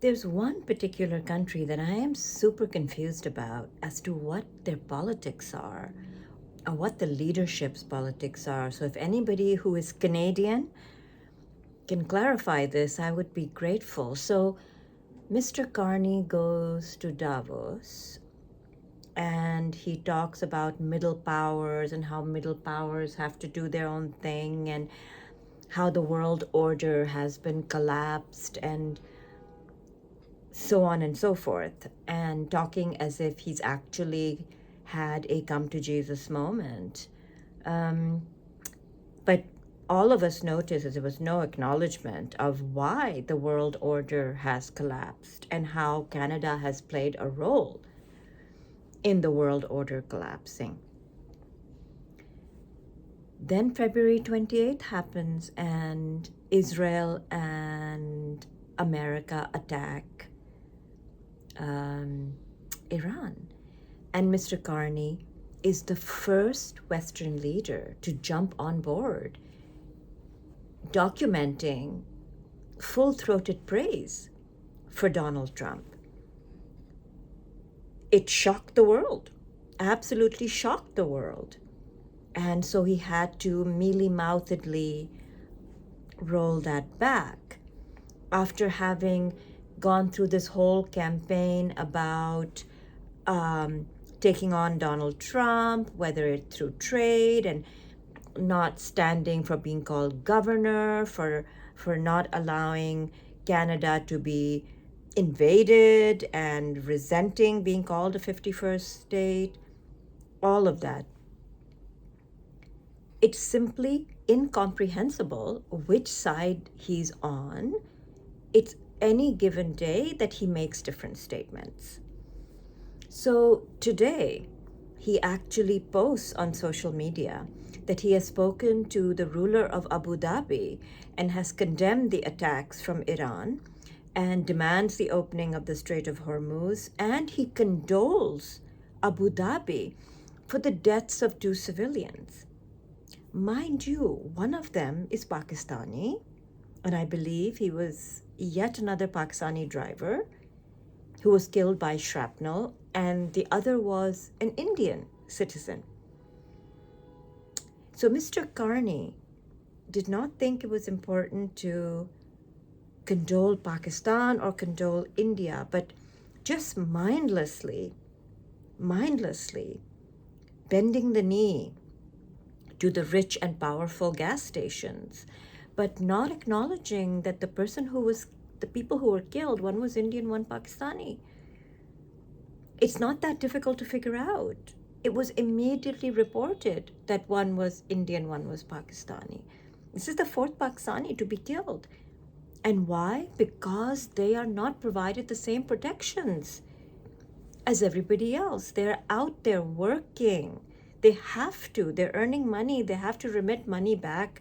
There's one particular country that I am super confused about as to what their politics are, or what the leadership's politics are. So if anybody who is Canadian can clarify this, I would be grateful. So Mr. Carney goes to Davos and he talks about middle powers and how middle powers have to do their own thing and how the world order has been collapsed and so on and so forth, and talking as if he's actually had a come to Jesus moment. But all of us noticed that there was no acknowledgement of why the world order has collapsed and how Canada has played a role in the world order collapsing. Then February 28th happens and Israel and America attack Iran. And Mr. Carney is the first Western leader to jump on board, documenting full-throated praise for Donald Trump. It shocked the world, absolutely shocked the world. And so he had to mealy-mouthedly roll that back after having gone through this whole campaign about taking on Donald Trump, whether it's through trade and not standing for being called governor, for not allowing Canada to be invaded and resenting being called a 51st state, all of that. It's simply incomprehensible which side he's on. It's any given day that he makes different statements. So today, he actually posts on social media that he has spoken to the ruler of Abu Dhabi and has condemned the attacks from Iran and demands the opening of the Strait of Hormuz, and he condoles Abu Dhabi for the deaths of 2 civilians. Mind you, one of them is Pakistani, and I believe he was yet another Pakistani driver who was killed by shrapnel, and the other was an Indian citizen. So Mr. Carney did not think it was important to condole Pakistan or condole India, but just mindlessly bending the knee to the rich and powerful gas stations, but not acknowledging that the people who were killed, one was Indian, one Pakistani. It's not that difficult to figure out. It was immediately reported that one was Indian, one was Pakistani. This is the 4th Pakistani to be killed. And why? Because they are not provided the same protections as everybody else. They're out there working. They have to. They're earning money. They have to remit money back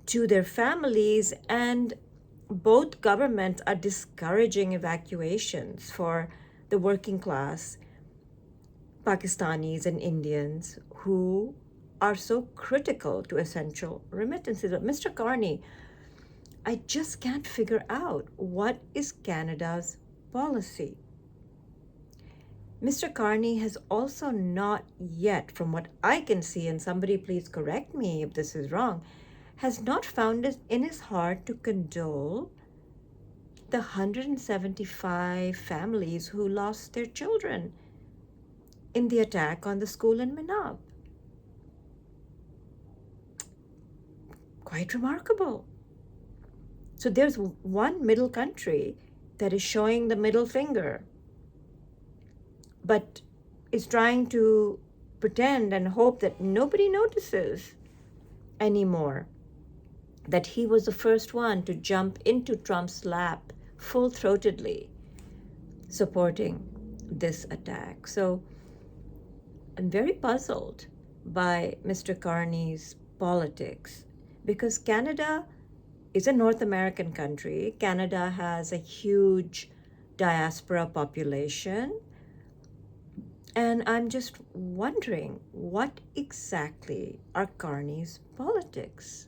to their families. And both governments are discouraging evacuations for the working class Pakistanis and Indians who are so critical to essential remittances. But Mr. Carney, I just can't figure out what is Canada's policy. Mr. Carney has also not yet, from what I can see, and somebody please correct me if this is wrong, has not found it in his heart to condole the 175 families who lost their children in the attack on the school in Manab. Quite remarkable. So there's one middle country that is showing the middle finger, but is trying to pretend and hope that nobody notices anymore that he was the first one to jump into Trump's lap full-throatedly supporting this attack. So I'm very puzzled by Mr. Carney's politics, because Canada is a North American country. Canada has a huge diaspora population. And I'm just wondering, what exactly are Carney's politics?